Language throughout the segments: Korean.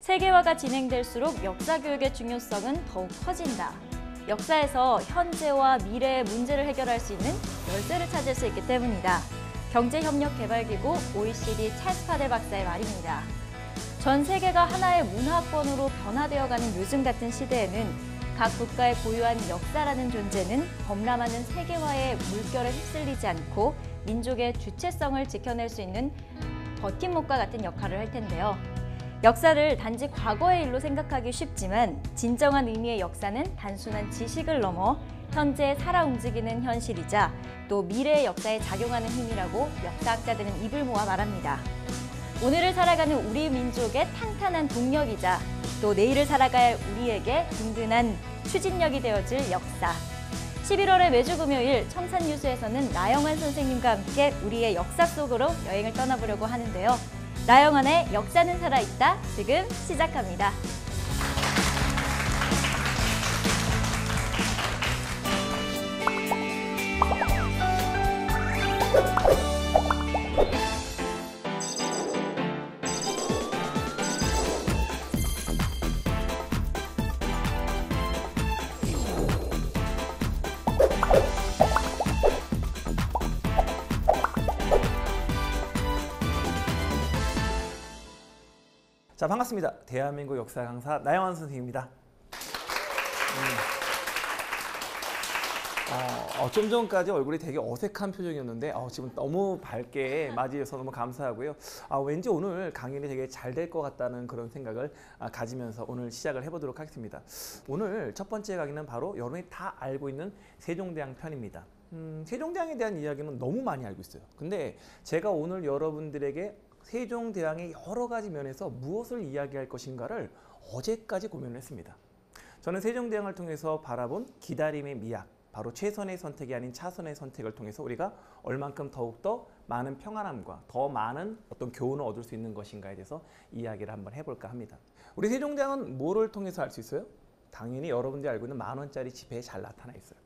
세계화가 진행될수록 역사 교육의 중요성은 더욱 커진다. 역사에서 현재와 미래의 문제를 해결할 수 있는 열쇠를 찾을 수 있기 때문이다. 경제협력개발기구 OECD 찰스 파델 박사의 말입니다. 전 세계가 하나의 문화권으로 변화되어가는 요즘 같은 시대에는 각 국가의 고유한 역사라는 존재는 범람하는 세계화의 물결에 휩쓸리지 않고 민족의 주체성을 지켜낼 수 있는 버팀목과 같은 역할을 할 텐데요. 역사를 단지 과거의 일로 생각하기 쉽지만 진정한 의미의 역사는 단순한 지식을 넘어 현재 살아 움직이는 현실이자 또 미래의 역사에 작용하는 힘이라고 역사학자들은 입을 모아 말합니다. 오늘을 살아가는 우리 민족의 탄탄한 동력이자 또 내일을 살아갈 우리에게 든든한 추진력이 되어줄 역사. 11월의 매주 금요일 청산뉴스에서는 나영환 선생님과 함께 우리의 역사 속으로 여행을 떠나보려고 하는데요. 나영환의 역사는 살아있다. 지금 시작합니다. 자, 반갑습니다. 대한민국 역사 강사 나영환 선생님입니다. 좀 전까지 얼굴이 되게 어색한 표정이었는데 지금 너무 밝게 맞이해서 너무 감사하고요. 왠지 오늘 강연이 되게 잘 될 것 같다는 그런 생각을 가지면서 오늘 시작을 해보도록 하겠습니다. 오늘 첫 번째 강의는 바로 여러분이 다 알고 있는 세종대왕 편입니다. 세종대왕에 대한 이야기는 너무 많이 알고 있어요. 근데 제가 오늘 여러분들에게 세종대왕의 여러 가지 면에서 무엇을 이야기할 것인가를 어제까지 고민을 했습니다. 저는 세종대왕을 통해서 바라본 기다림의 미학, 바로 최선의 선택이 아닌 차선의 선택을 통해서 우리가 얼만큼 더욱더 많은 평안함과 더 많은 어떤 교훈을 얻을 수 있는 것인가에 대해서 이야기를 한번 해볼까 합니다. 우리 세종대왕은 뭐를 통해서 알 수 있어요? 당연히 여러분들이 알고 있는 10,000원짜리 지폐에 잘 나타나 있어요.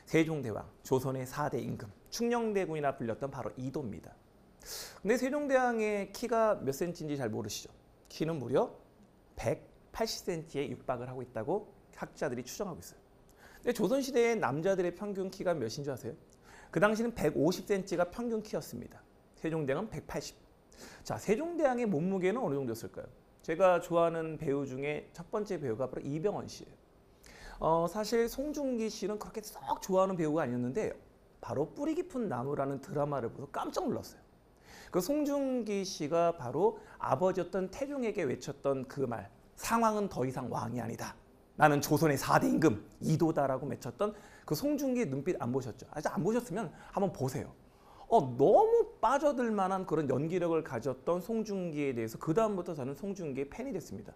세종대왕, 조선의 4대 임금, 충녕대군이라 불렸던 바로 이도입니다. 근데 세종대왕의 키가 몇 센치인지 잘 모르시죠? 키는 무려 180cm에 육박을 하고 있다고 학자들이 추정하고 있어요. 근데 조선시대의 남자들의 평균 키가 몇인 줄 아세요? 그 당시는 150cm가 평균 키였습니다. 세종대왕은 180. 자, 세종대왕의 몸무게는 어느 정도였을까요? 제가 좋아하는 배우 중에 첫 번째 배우가 바로 이병헌 씨예요. 사실 송중기 씨는 그렇게 썩 좋아하는 배우가 아니었는데 바로 뿌리 깊은 나무라는 드라마를 보고 깜짝 놀랐어요. 그 송중기 씨가 바로 아버지였던 태종에게 외쳤던 그 말, 상황은 더 이상 왕이 아니다. 나는 조선의 4대 임금 이도다라고 외쳤던 그 송중기의 눈빛 안 보셨죠? 아직 안 보셨으면 한번 보세요. 너무 빠져들 만한 그런 연기력을 가졌던 송중기에 대해서 그 다음부터 저는 송중기의 팬이 됐습니다.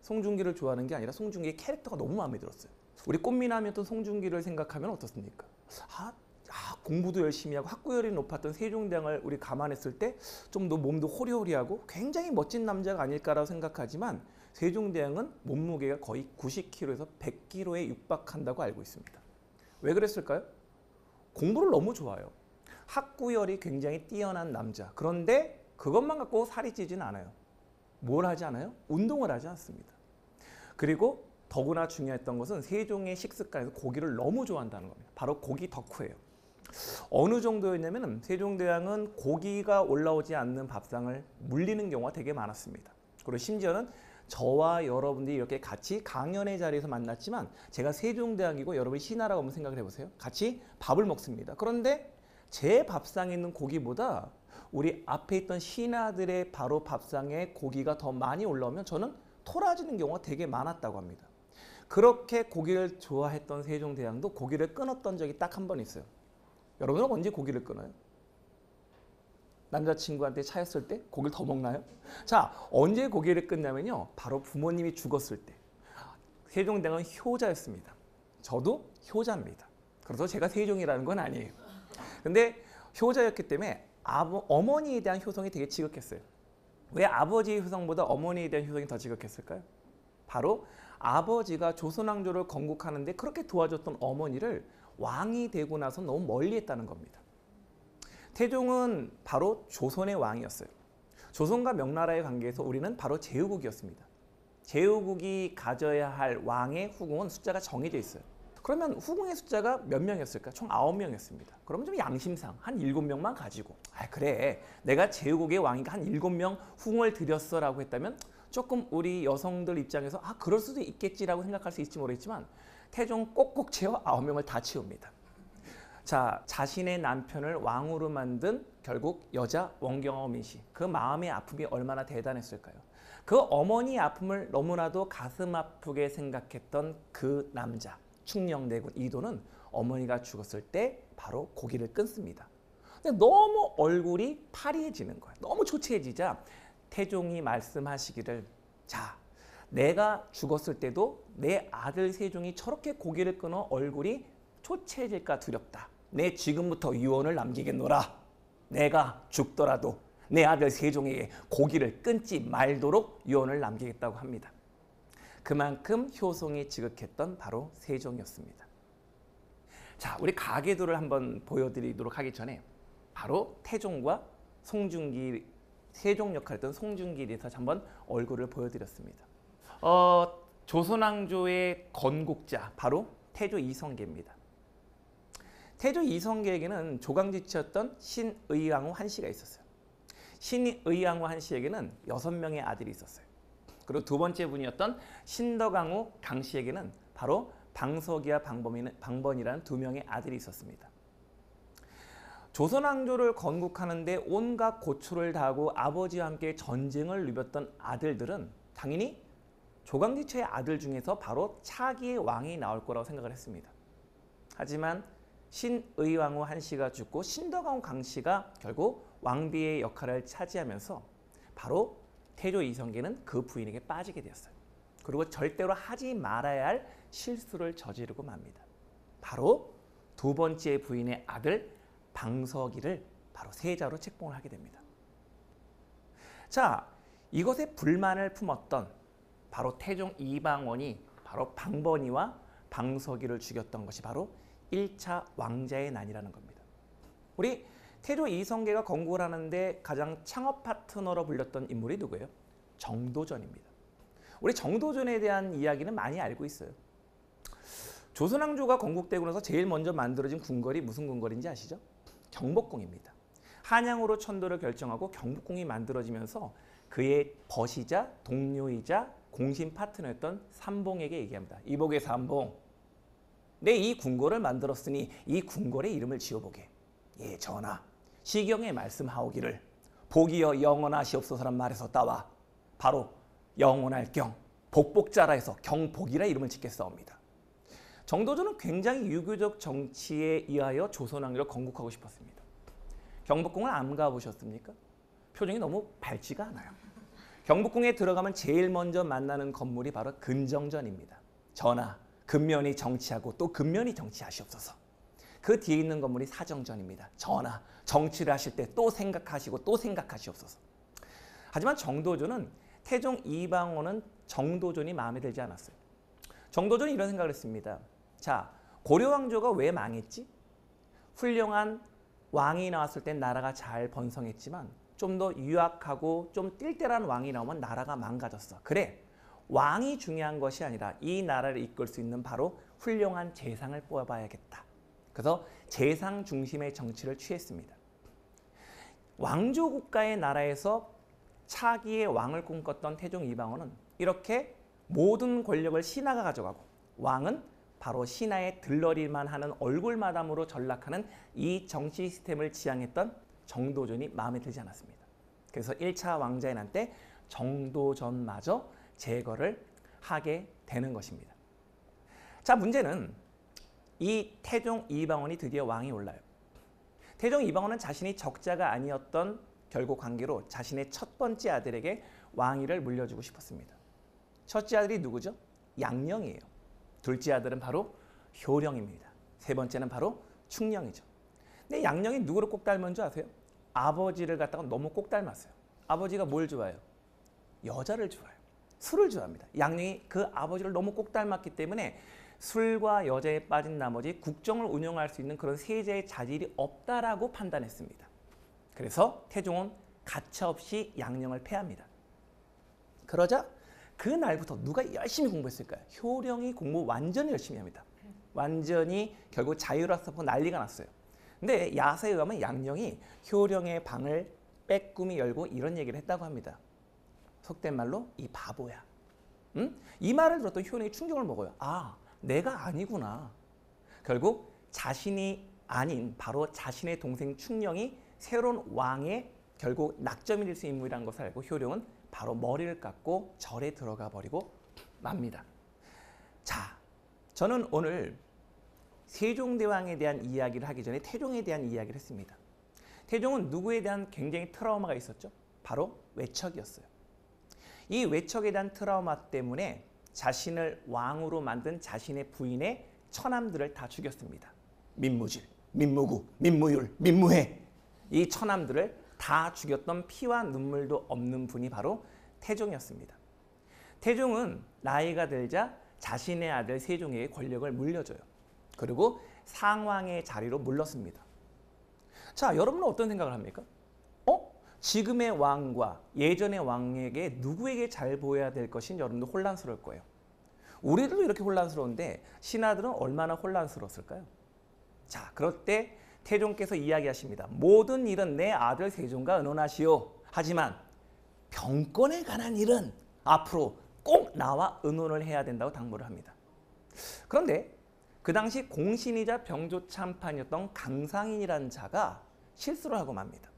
송중기를 좋아하는 게 아니라 송중기의 캐릭터가 너무 마음에 들었어요. 우리 꽃미남이었던 송중기를 생각하면 어떻습니까? 공부도 열심히 하고 학구열이 높았던 세종대왕을 우리 감안했을 때 좀 더 몸도 호리호리하고 굉장히 멋진 남자가 아닐까라고 생각하지만 세종대왕은 몸무게가 거의 90kg에서 100kg에 육박한다고 알고 있습니다. 왜 그랬을까요? 공부를 너무 좋아해요. 학구열이 굉장히 뛰어난 남자. 그런데 그것만 갖고 살이 찌지는 않아요. 뭘 하지 않아요? 운동을 하지 않습니다. 그리고 더구나 중요했던 것은 세종의 식습관에서 고기를 너무 좋아한다는 겁니다. 바로 고기 덕후예요. 어느 정도였냐면 세종대왕은 고기가 올라오지 않는 밥상을 물리는 경우가 되게 많았습니다. 그리고 심지어는 저와 여러분들이 이렇게 같이 강연의 자리에서 만났지만 제가 세종대왕이고 여러분이 신하라고 한번 생각을 해보세요. 같이 밥을 먹습니다. 그런데 제 밥상에 있는 고기보다 우리 앞에 있던 신하들의 바로 밥상에 고기가 더 많이 올라오면 저는 토라지는 경우가 되게 많았다고 합니다. 그렇게 고기를 좋아했던 세종대왕도 고기를 끊었던 적이 딱 한 번 있어요. 여러분은 언제 고기를 끊어요? 남자친구한테 차였을 때 고기를 더 먹나요? 자, 언제 고기를 끊냐면요. 바로 부모님이 죽었을 때. 세종대왕은 효자였습니다. 저도 효자입니다. 그래서 제가 세종이라는 건 아니에요. 근데 효자였기 때문에 어머니에 대한 효성이 되게 지극했어요. 왜 아버지의 효성보다 어머니에 대한 효성이 더 지극했을까요? 바로 아버지가 조선왕조를 건국하는데 그렇게 도와줬던 어머니를 왕이 되고 나서 너무 멀리했다는 겁니다. 태종은 바로 조선의 왕이었어요. 조선과 명나라의 관계에서 우리는 바로 제후국이었습니다. 제후국이 가져야 할 왕의 후궁은 숫자가 정해져 있어요. 그러면 후궁의 숫자가 몇 명이었을까? 총 9명이었습니다. 그러면 좀 양심상 한 7명만 가지고 그래 내가 제후국의 왕이니까 한 7명 후궁을 들였어라고 했다면 조금 우리 여성들 입장에서 그럴 수도 있겠지라고 생각할 수 있을지 모르겠지만 태종 꼭꼭 채워 9명을 다 채웁니다. 자, 자신의 남편을 왕으로 만든 결국 여자 원경어 민씨, 그 마음의 아픔이 얼마나 대단했을까요? 그 어머니의 아픔을 너무나도 가슴 아프게 생각했던 그 남자 충녕대군 이도는 어머니가 죽었을 때 바로 고기를 끊습니다. 근데 너무 얼굴이 파리해지는 거야. 너무 초췌해지자 태종이 말씀하시기를 자, 내가 죽었을 때도 내 아들 세종이 저렇게 고기를 끊어 얼굴이 초췌해질까 두렵다. 내 지금부터 유언을 남기겠노라. 내가 죽더라도 내 아들 세종에게 고기를 끊지 말도록 유언을 남기겠다고 합니다. 그만큼 효성이 지극했던 바로 세종이었습니다. 자, 우리 가계도를 한번 보여드리도록 하기 전에 바로 태종과 송중기, 세종 역할했던 송중기에 대해서 한번 얼굴을 보여드렸습니다. 조선왕조의 건국자 바로 태조 이성계입니다. 태조 이성계에게는 조강지치였던 신의왕후 한씨가 있었어요. 신의왕후 한씨에게는 6명의 아들이 있었어요. 그리고 두 번째 분이었던 신덕왕후 강씨에게는 바로 방석이와 방번이라는 2명의 아들이 있었습니다. 조선왕조를 건국하는데 온갖 고초를 다하고 아버지와 함께 전쟁을 누볐던 아들들은 당연히 조강지처의 아들 중에서 바로 차기의 왕이 나올 거라고 생각을 했습니다. 하지만 신의왕후 한씨가 죽고 신덕왕후 강씨가 결국 왕비의 역할을 차지하면서 바로 태조 이성계는 그 부인에게 빠지게 되었어요. 그리고 절대로 하지 말아야 할 실수를 저지르고 맙니다. 바로 두 번째 부인의 아들 방석이를 바로 세자로 책봉을 하게 됩니다. 자, 이것에 불만을 품었던 바로 태종 이방원이 바로 방번이와 방석이를 죽였던 것이 바로 1차 왕자의 난이라는 겁니다. 우리 태조 이성계가 건국을 하는데 가장 창업 파트너로 불렸던 인물이 누구예요? 정도전입니다. 우리 정도전에 대한 이야기는 많이 알고 있어요. 조선왕조가 건국되고 나서 제일 먼저 만들어진 궁궐이 무슨 궁궐인지 아시죠? 경복궁입니다. 한양으로 천도를 결정하고 경복궁이 만들어지면서 그의 벗이자 동료이자 공신 파트너였던 삼봉에게 얘기합니다. 이복의 삼봉, 내 이 궁궐을 만들었으니 이 궁궐의 이름을 지어보게. 예, 전하, 시경에 말씀하오기를 복이여 영원하시옵소서란 말에서 따와 바로 영원할 경, 복복자라 해서 경복이라 이름을 짓겠사옵니다. 정도전은 굉장히 유교적 정치에 의하여 조선왕조를 건국하고 싶었습니다. 경복궁을 안 가보셨습니까? 표정이 너무 밝지가 않아요. 경복궁에 들어가면 제일 먼저 만나는 건물이 바로 근정전입니다. 전하, 근면이 정치하고 또 근면이 정치하시옵소서. 그 뒤에 있는 건물이 사정전입니다. 전하, 정치를 하실 때 또 생각하시고 또 생각하시옵소서. 하지만 정도전은 태종 이방원은 정도전이 마음에 들지 않았어요. 정도전이 이런 생각을 했습니다. 자, 고려왕조가 왜 망했지? 훌륭한 왕이 나왔을 땐 나라가 잘 번성했지만 좀 더 유약하고 좀 띨띨한 왕이 나오면 나라가 망가졌어. 그래, 왕이 중요한 것이 아니라 이 나라를 이끌 수 있는 바로 훌륭한 재상을 뽑아야겠다. 그래서 재상 중심의 정치를 취했습니다. 왕조 국가의 나라에서 차기의 왕을 꿈꿨던 태종 이방원은 이렇게 모든 권력을 신하가 가져가고 왕은 바로 신하의 들러리만 하는 얼굴마담으로 전락하는 이 정치 시스템을 지향했던 정도전이 마음에 들지 않았습니다. 그래서 1차 왕자의 난 때 정도전마저 제거를 하게 되는 것입니다. 자, 문제는 이 태종 이방원이 드디어 왕이 올라요. 태종 이방원은 자신이 적자가 아니었던 결국 관계로 자신의 첫 번째 아들에게 왕위를 물려주고 싶었습니다. 첫째 아들이 누구죠? 양령이에요. 둘째 아들은 바로 효령입니다. 세 번째는 바로 충령이죠. 근데 양령이 누구를 꼭 닮은 줄 아세요? 아버지를 갖다가 너무 꼭 닮았어요. 아버지가 뭘 좋아해요? 여자를 좋아해요. 술을 좋아합니다. 양령이 그 아버지를 너무 꼭 닮았기 때문에 술과 여자에 빠진 나머지 국정을 운영할 수 있는 그런 세자의 자질이 없다라고 판단했습니다. 그래서 태종은 가차없이 양령을 폐합니다. 그러자 그날부터 누가 열심히 공부했을까요? 효령이 공부 완전히 열심히 합니다. 완전히 결국 자유로웠고 난리가 났어요. 근데 야서에 의하면 양령이 효령의 방을 빼꼼히 열고 이런 얘기를 했다고 합니다. 속된 말로 이 바보야. 응? 이 말을 들었던 효령이 충격을 먹어요. 아, 내가 아니구나. 결국 자신이 아닌 바로 자신의 동생 충령이 새로운 왕의 결국 낙점이 될 수 있는 인물이라는 것을 알고 효령은 바로 머리를 깎고 절에 들어가 버리고 맙니다. 자, 저는 오늘 세종대왕에 대한 이야기를 하기 전에 태종에 대한 이야기를 했습니다. 태종은 누구에 대한 굉장히 트라우마가 있었죠? 바로 외척이었어요. 이 외척에 대한 트라우마 때문에 자신을 왕으로 만든 자신의 부인의 처남들을 다 죽였습니다. 민무질, 민무구, 민무율, 민무해. 이 처남들을 다 죽였던 피와 눈물도 없는 분이 바로 태종이었습니다. 태종은 나이가 들자 자신의 아들 세종에게 권력을 물려줘요. 그리고 상왕의 자리로 물렀습니다. 자, 여러분은 어떤 생각을 합니까? 지금의 왕과 예전의 왕에게 누구에게 잘 보여야 될 것인지 여러분도 혼란스러울 거예요. 우리들도 이렇게 혼란스러운데 신하들은 얼마나 혼란스러웠을까요? 자, 그럴 때 태종께서 이야기하십니다. 모든 일은 내 아들 세종과 의논하시오. 하지만 병권에 관한 일은 앞으로 꼭 나와 의논을 해야 된다고 당부를 합니다. 그런데 그 당시 공신이자 병조참판이었던 강상인이라는 자가 실수를 하고 맙니다.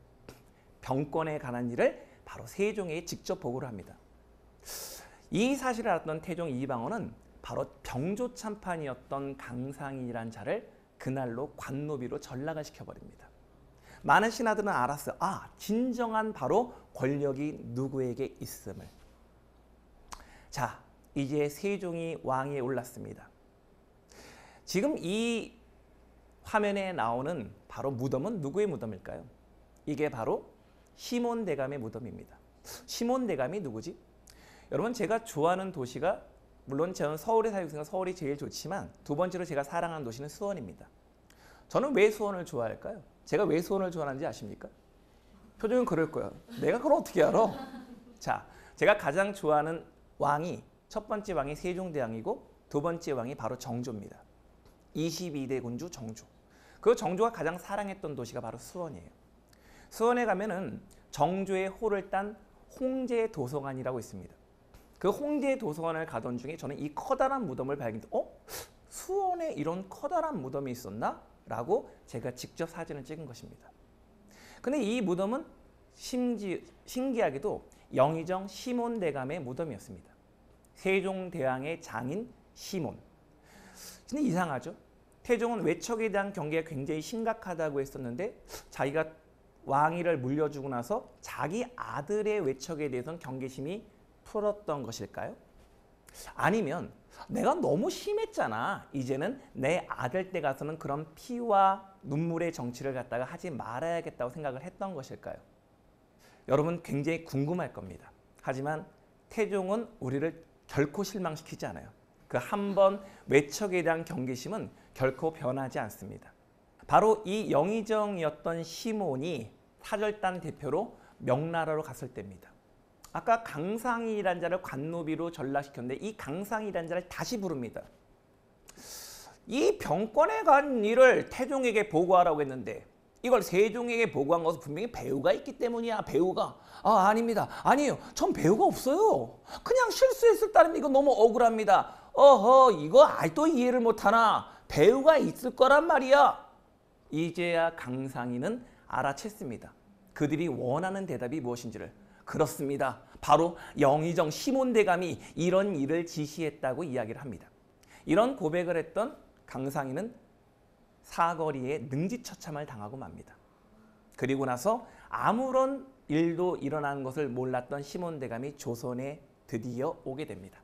병권에 관한 일을 바로 세종에게 직접 보고를 합니다. 이 사실을 알았던 태종 이방원은 바로 병조참판이었던 강상인이라는 자를 그날로 관노비로 전락을 시켜버립니다. 많은 신하들은 알았어요. 아, 진정한 바로 권력이 누구에게 있음을. 자, 이제 세종이 왕위에 올랐습니다. 지금 이 화면에 나오는 바로 무덤은 누구의 무덤일까요? 이게 바로 시몬대감의 무덤입니다. 시몬대감이 누구지? 여러분, 제가 좋아하는 도시가 물론 저는 서울에 살고 있으니까 서울이 제일 좋지만 두 번째로 제가 사랑하는 도시는 수원입니다. 저는 왜 수원을 좋아할까요? 제가 왜 수원을 좋아하는지 아십니까? 표정은 그럴 거예요. 내가 그걸 어떻게 알아? 자, 제가 가장 좋아하는 왕이 첫 번째 왕이 세종대왕이고 두 번째 왕이 바로 정조입니다. 22대 군주 정조. 그 정조가 가장 사랑했던 도시가 바로 수원이에요. 수원에 가면은 정조의 호를 딴 홍제도서관이라고 있습니다. 그 홍제도서관을 가던 중에 저는 이 커다란 무덤을 발견했는데 수원에 이런 커다란 무덤이 있었나? 라고 제가 직접 사진을 찍은 것입니다. 근데 이 무덤은 신기하게도 영의정 시몬대감의 무덤이었습니다. 세종대왕의 장인 시몬. 근데 이상하죠? 태종은 외척에 대한 경계가 굉장히 심각하다고 했었는데 자기가 왕위를 물려주고 나서 자기 아들의 외척에 대해서는 경계심이 풀었던 것일까요? 아니면 내가 너무 심했잖아. 이제는 내 아들 때 가서는 그런 피와 눈물의 정치를 갖다가 하지 말아야겠다고 생각을 했던 것일까요? 여러분 굉장히 궁금할 겁니다. 하지만 태종은 우리를 결코 실망시키지 않아요. 그 한 번 외척에 대한 경계심은 결코 변하지 않습니다. 바로 이 영의정이었던 시몬이 사절단 대표로 명나라로 갔을 때입니다. 아까 강상이라는 자를 관노비로 전락시켰는데 이 강상이라는 자를 다시 부릅니다. 이 병권에 관한 일을 태종에게 보고하라고 했는데 이걸 세종에게 보고한 것은 분명히 배우가 있기 때문이야. 배우가. 아닙니다. 아니에요. 전 배우가 없어요. 그냥 실수했을 따름 이거 너무 억울합니다. 이거 아직도 이해를 못하나. 배우가 있을 거란 말이야. 이제야 강상이는 알아챘습니다. 그들이 원하는 대답이 무엇인지를. 그렇습니다. 바로 영의정 시몬대감이 이런 일을 지시했다고 이야기를 합니다. 이런 고백을 했던 강상이는 사거리에 능지처참을 당하고 맙니다. 그리고 나서 아무런 일도 일어나는 것을 몰랐던 시몬대감이 조선에 드디어 오게 됩니다.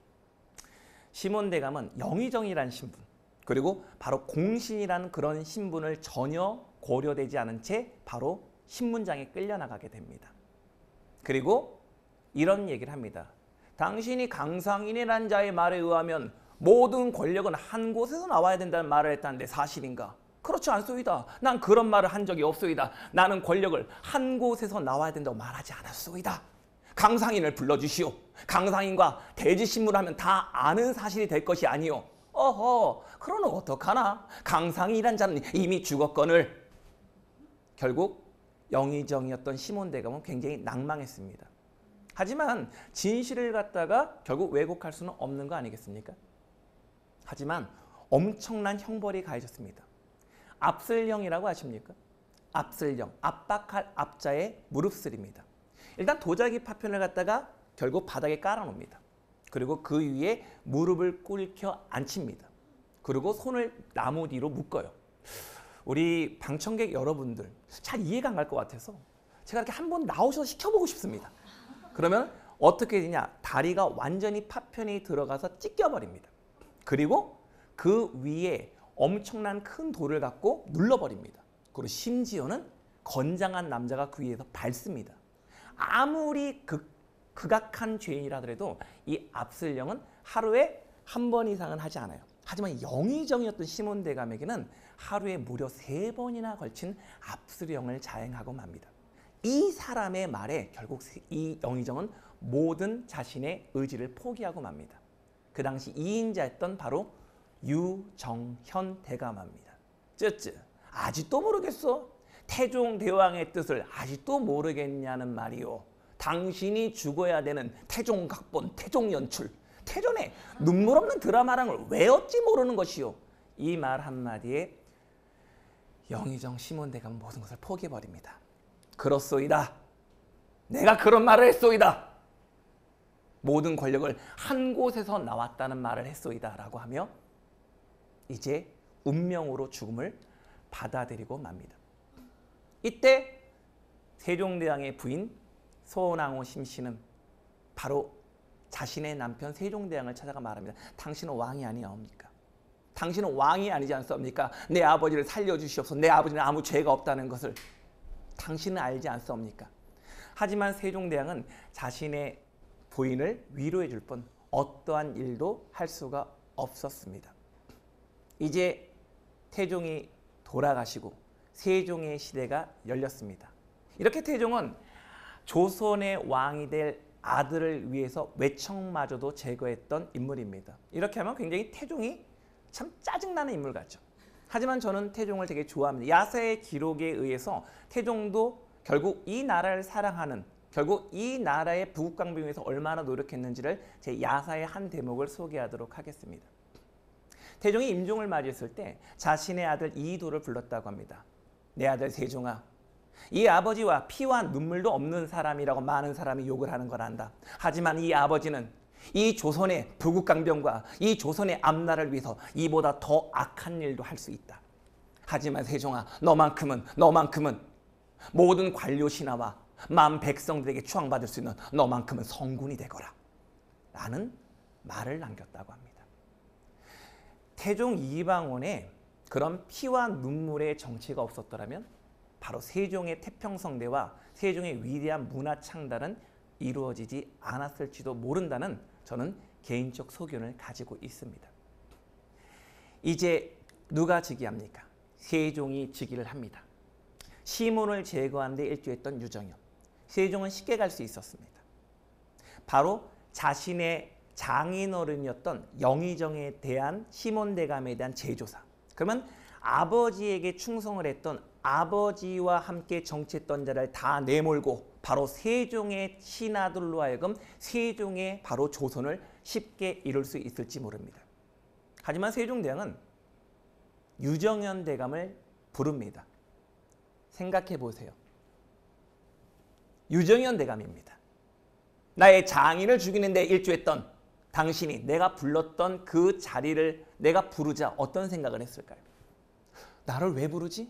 시몬대감은 영의정이라는 신분, 그리고 바로 공신이라는 그런 신분을 전혀 고려되지 않은 채 바로 신문장에 끌려나가게 됩니다. 그리고 이런 얘기를 합니다. 당신이 강상인이라는 자의 말에 의하면 모든 권력은 한 곳에서 나와야 된다는 말을 했다는데 사실인가? 그렇지 않소이다. 난 그런 말을 한 적이 없소이다. 나는 권력을 한 곳에서 나와야 된다고 말하지 않았소이다. 강상인을 불러주시오. 강상인과 대지신문을 하면 다 아는 사실이 될 것이 아니오. 어허, 그러는 어떡하나? 강상인이란 자는 이미 죽었거늘. 결국 영의정이었던 시몬 대감은 굉장히 낭망했습니다. 하지만 진실을 갖다가 결국 왜곡할 수는 없는 거 아니겠습니까? 하지만 엄청난 형벌이 가해졌습니다. 압슬령이라고 아십니까? 압슬령, 압박할 압자의 무릅쓰리입니다. 일단 도자기 파편을 갖다가 결국 바닥에 깔아놓습니다. 그리고 그 위에 무릎을 꿇혀 앉힙니다. 그리고 손을 나무 뒤로 묶어요. 우리 방청객 여러분들 잘 이해가 안 갈 것 같아서 제가 이렇게 한번 나오셔서 시켜보고 싶습니다. 그러면 어떻게 되냐? 다리가 완전히 파편이 들어가서 찢겨버립니다. 그리고 그 위에 엄청난 큰 돌을 갖고 눌러버립니다. 그리고 심지어는 건장한 남자가 그 위에서 밟습니다. 아무리 극악한 죄인이라 하더라도 이 압슬령은 하루에 한 번 이상은 하지 않아요. 하지만 영의정이었던 시몬 대감에게는 하루에 무려 3번이나 걸친 압슬령을 자행하고 맙니다. 이 사람의 말에 결국 이 영의정은 모든 자신의 의지를 포기하고 맙니다. 그 당시 2인자였던 바로 유정현 대감합니다. 쯔쯔, 아직도 모르겠어? 태종대왕의 뜻을 아직도 모르겠냐는 말이오. 당신이 죽어야 되는 태종각본, 태종연출, 태존의 눈물 없는 드라마랑을 왜 어찌 모르는 것이오. 이 말 한마디에 영의정 시몬 대감은 모든 것을 포기해버립니다. 그렇소이다. 내가 그런 말을 했소이다. 모든 권력을 한 곳에서 나왔다는 말을 했소이다 라고 하며 이제 운명으로 죽음을 받아들이고 맙니다. 이때 세종대왕의 부인 소나무 심씨는 바로 자신의 남편 세종대왕을 찾아가 말합니다. 당신은 왕이 아니옵니까? 당신은 왕이 아니지 않습니까? 내 아버지를 살려주시옵소서. 내 아버지는 아무 죄가 없다는 것을 당신은 알지 않습니까? 하지만 세종대왕은 자신의 부인을 위로해 줄 뿐 어떠한 일도 할 수가 없었습니다. 이제 태종이 돌아가시고 세종의 시대가 열렸습니다. 이렇게 태종은 조선의 왕이 될 아들을 위해서 외척마저도 제거했던 인물입니다. 이렇게 하면 굉장히 태종이 참 짜증나는 인물 같죠. 하지만 저는 태종을 되게 좋아합니다. 야사의 기록에 의해서 태종도 결국 이 나라를 사랑하는, 결국 이 나라의 부국강병 위해서 얼마나 노력했는지를 제 야사의 한 대목을 소개하도록 하겠습니다. 태종이 임종을 맞이했을 때 자신의 아들 이도를 불렀다고 합니다. 내 아들 세종아, 이 아버지와 피와 눈물도 없는 사람이라고 많은 사람이 욕을 하는 걸 안다. 하지만 이 아버지는 이 조선의 부국강병과 이 조선의 앞나라를 위해서 이보다 더 악한 일도 할 수 있다. 하지만 세종아, 너만큼은 모든 관료 신하와 만 백성들에게 추앙받을 수 있는 너만큼은 성군이 되거라 라는 말을 남겼다고 합니다. 태종 이방원에 그런 피와 눈물의 정치가 없었더라면 바로 세종의 태평성대와 세종의 위대한 문화 창달은 이루어지지 않았을지도 모른다는 저는 개인적 소견을 가지고 있습니다. 이제 누가 즉위합니까? 세종이 즉위를 합니다. 시몬을 제거하는 데 일조했던 유정현. 세종은 쉽게 갈 수 있었습니다. 바로 자신의 장인어른이었던 영의정에 대한 시몬 대감에 대한 재조사. 그러면 아버지에게 충성을 했던 아버지와 함께 정치했던 자를 다 내몰고 바로 세종의 신하들로 하여금 세종의 바로 조선을 쉽게 이룰 수 있을지 모릅니다. 하지만 세종대왕은 유정현 대감을 부릅니다. 생각해 보세요. 유정현 대감입니다. 나의 장인을 죽이는 데 일조했던 당신이 내가 불렀던 그 자리를 내가 부르자 어떤 생각을 했을까요? 나를 왜 부르지?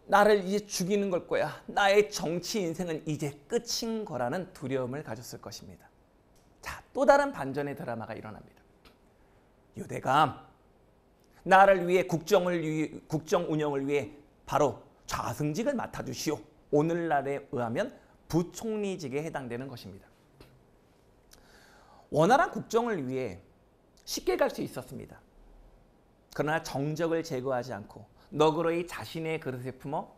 나를 이제 죽이는 걸 거야. 나의 정치 인생은 이제 끝인 거라는 두려움을 가졌을 것입니다. 자, 또 다른 반전의 드라마가 일어납니다. 유대감, 나를 위해 국정 운영을 위해 바로 좌승직을 맡아주시오. 오늘날에 의하면 부총리직에 해당되는 것입니다. 원활한 국정을 위해 쉽게 갈 수 있었습니다. 그러나 정적을 제거하지 않고 너그러이 자신의 그릇에 품어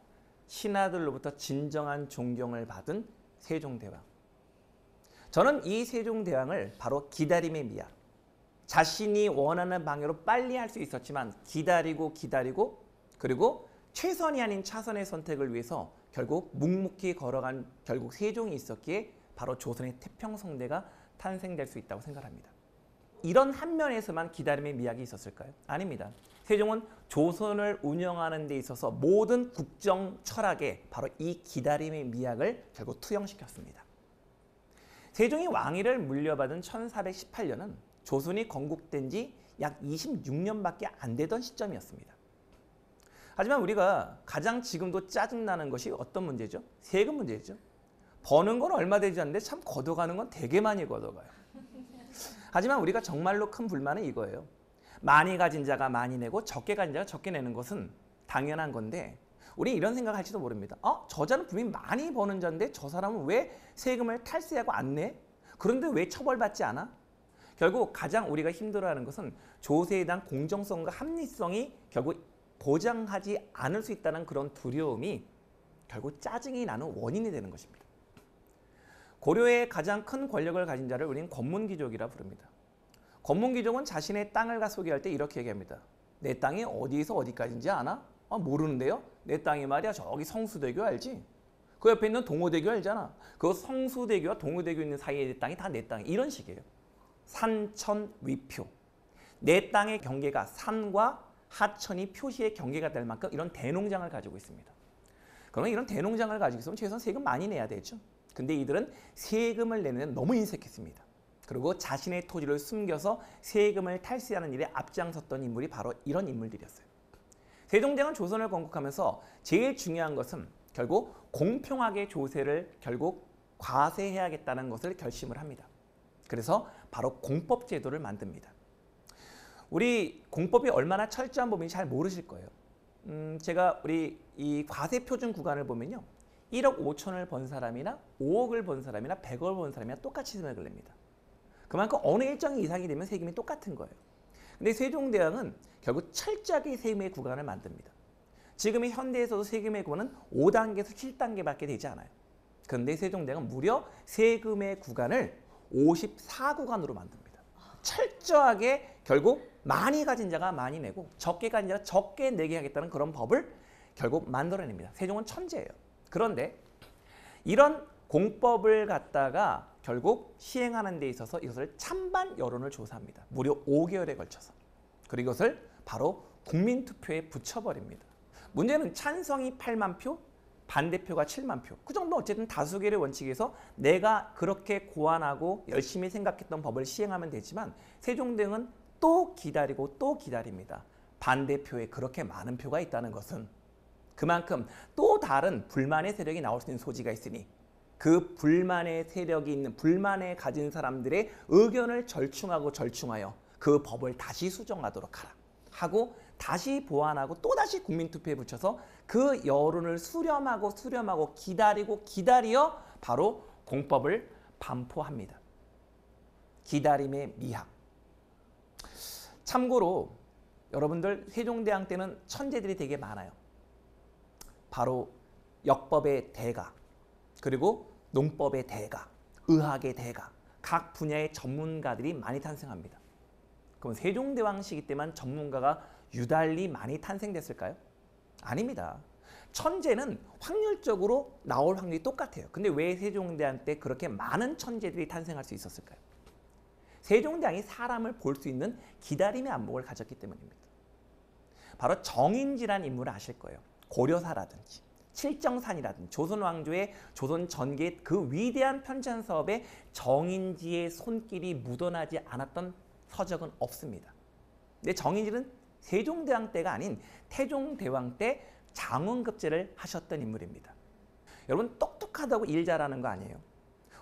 신하들로부터 진정한 존경을 받은 세종대왕. 저는 이 세종대왕을 바로 기다림의 미학, 자신이 원하는 방향으로 빨리 할 수 있었지만 기다리고 그리고 최선이 아닌 차선의 선택을 위해서 결국 묵묵히 걸어간 결국 세종이 있었기에 바로 조선의 태평성대가 탄생될 수 있다고 생각합니다. 이런 한 면에서만 기다림의 미학이 있었을까요? 아닙니다. 세종은 조선을 운영하는 데 있어서 모든 국정 철학에 바로 이 기다림의 미학을 결국 투영시켰습니다. 세종이 왕위를 물려받은 1418년은 조선이 건국된 지 약 26년밖에 안 되던 시점이었습니다. 하지만 우리가 가장 지금도 짜증나는 것이 어떤 문제죠? 세금 문제죠. 버는 건 얼마 되지 않는데 참 걷어가는 건 되게 많이 걷어가요. 하지만 우리가 정말로 큰 불만은 이거예요. 많이 가진 자가 많이 내고 적게 가진 자가 적게 내는 것은 당연한 건데 우리 이런 생각을 할지도 모릅니다. 저 자는 분명히 많이 버는 자인데 저 사람은 왜 세금을 탈세하고 안 내? 그런데 왜 처벌받지 않아? 결국 가장 우리가 힘들어하는 것은 조세에 대한 공정성과 합리성이 결국 보장하지 않을 수 있다는 그런 두려움이 결국 짜증이 나는 원인이 되는 것입니다. 고려의 가장 큰 권력을 가진 자를 우리는 권문기족이라 부릅니다. 권문기족은 자신의 땅을 소개할 때 이렇게 얘기합니다. 내 땅이 어디에서 어디까지인지 아나? 모르는데요? 내 땅이 말이야 저기 성수대교 알지? 그 옆에 있는 동호대교 알잖아. 그 성수대교와 동호대교 있는 사이에 내 땅이 다 내 땅이 이런 식이에요. 산천위표. 내 땅의 경계가 산과 하천이 표시의 경계가 될 만큼 이런 대농장을 가지고 있습니다. 그러면 이런 대농장을 가지고 있으면 최소한 세금 많이 내야 되죠. 근데 이들은 세금을 내는 데 너무 인색했습니다. 그리고 자신의 토지를 숨겨서 세금을 탈세하는 일에 앞장섰던 인물이 바로 이런 인물들이었어요. 세종대왕은 조선을 건국하면서 제일 중요한 것은 결국 공평하게 조세를 결국 과세해야겠다는 것을 결심을 합니다. 그래서 바로 공법제도를 만듭니다. 우리 공법이 얼마나 철저한 법인지 잘 모르실 거예요. 제가 우리 이 과세표준 구간을 보면요. 1억 5천을 번 사람이나 5억을 번 사람이나 100억을 번 사람이나 똑같이 세금을 냅니다. 그만큼 어느 일정 이상이 되면 세금이 똑같은 거예요. 근데 세종대왕은 결국 철저하게 세금의 구간을 만듭니다. 지금의 현대에서도 세금의 구간은 5단계에서 7단계밖에 되지 않아요. 그런데 세종대왕은 무려 세금의 구간을 54구간으로 만듭니다. 철저하게 결국 많이 가진 자가 많이 내고 적게 가진 자가 적게 내게 하겠다는 그런 법을 결국 만들어냅니다. 세종은 천재예요. 그런데 이런 공법을 갖다가 결국 시행하는 데 있어서 이것을 찬반 여론을 조사합니다. 무려 5개월에 걸쳐서. 그리고 이것을 바로 국민투표에 붙여버립니다. 문제는 찬성이 8만 표, 반대표가 7만 표. 그 정도 어쨌든 다수결의 원칙에서 내가 그렇게 고안하고 열심히 생각했던 법을 시행하면 되지만 세종대왕은 또 기다리고 또 기다립니다. 반대표에 그렇게 많은 표가 있다는 것은 그만큼 또 다른 불만의 세력이 나올 수 있는 소지가 있으니 그 불만의 세력이 있는 불만에 가진 사람들의 의견을 절충하여 그 법을 다시 수정하도록 하라 하고 다시 보완하고 또다시 국민투표에 붙여서 그 여론을 수렴하고 기다려 바로 공법을 반포합니다. 기다림의 미학. 참고로 여러분들 세종대왕 때는 천재들이 되게 많아요. 바로 역법의 대가, 그리고 농법의 대가, 의학의 대가, 각 분야의 전문가들이 많이 탄생합니다. 그럼 세종대왕 시기 때만 전문가가 유달리 많이 탄생됐을까요? 아닙니다. 천재는 확률적으로 나올 확률이 똑같아요. 근데 왜 세종대왕 때 그렇게 많은 천재들이 탄생할 수 있었을까요? 세종대왕이 사람을 볼 수 있는 기다림의 안목을 가졌기 때문입니다. 바로 정인지라는 인물을 아실 거예요. 고려사라든지 칠정산이라든지 조선 왕조의 조선 전기의 그 위대한 편찬 사업에 정인지의 손길이 묻어나지 않았던 서적은 없습니다. 근데 정인지는 세종대왕 때가 아닌 태종대왕 때 장원급제를 하셨던 인물입니다. 여러분 똑똑하다고 일 잘하는 거 아니에요.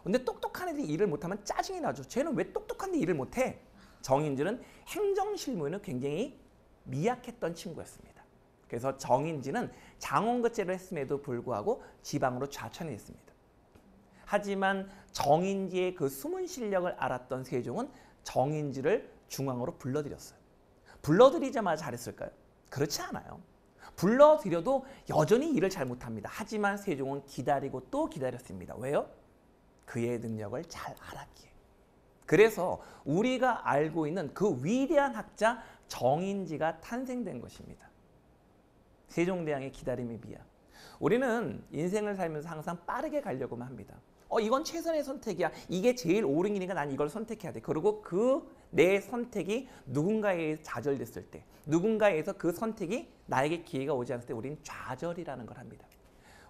근데 똑똑한 애들이 일을 못하면 짜증이 나죠. 쟤는 왜 똑똑한데 일을 못해? 정인지는 행정실무에는 굉장히 미약했던 친구였습니다. 그래서 정인지는 장원급제를 했음에도 불구하고 지방으로 좌천이 됐습니다. 하지만 정인지의 그 숨은 실력을 알았던 세종은 정인지를 중앙으로 불러들였어요. 불러들이자마자 잘했을까요? 그렇지 않아요. 불러들여도 여전히 일을 잘 못합니다. 하지만 세종은 기다리고 또 기다렸습니다. 왜요? 그의 능력을 잘 알았기에. 그래서 우리가 알고 있는 그 위대한 학자 정인지가 탄생된 것입니다. 세종대왕의 기다림의 미학. 우리는 인생을 살면서 항상 빠르게 가려고만 합니다. 이건 최선의 선택이야. 이게 제일 옳은 길이니까 난 이걸 선택해야 돼. 그리고 내 선택이 누군가에 의해서 좌절됐을 때, 누군가에 의해서 그 선택이 나에게 기회가 오지 않을 때 우리는 좌절이라는 걸 합니다.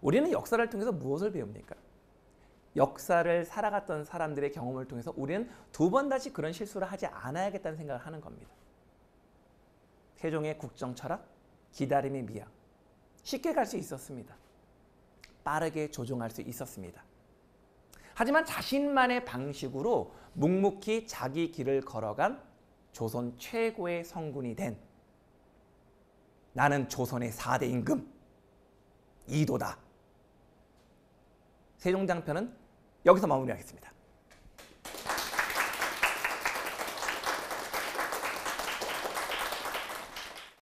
우리는 역사를 통해서 무엇을 배웁니까? 역사를 살아갔던 사람들의 경험을 통해서 우리는 두 번 다시 그런 실수를 하지 않아야겠다는 생각을 하는 겁니다. 세종의 국정 철학, 기다림의 미학. 쉽게 갈 수 있었습니다. 빠르게 조종할 수 있었습니다. 하지만 자신만의 방식으로 묵묵히 자기 길을 걸어간 조선 최고의 성군이 된 나는 조선의 4대 임금 이도다. 세종장편은 여기서 마무리하겠습니다.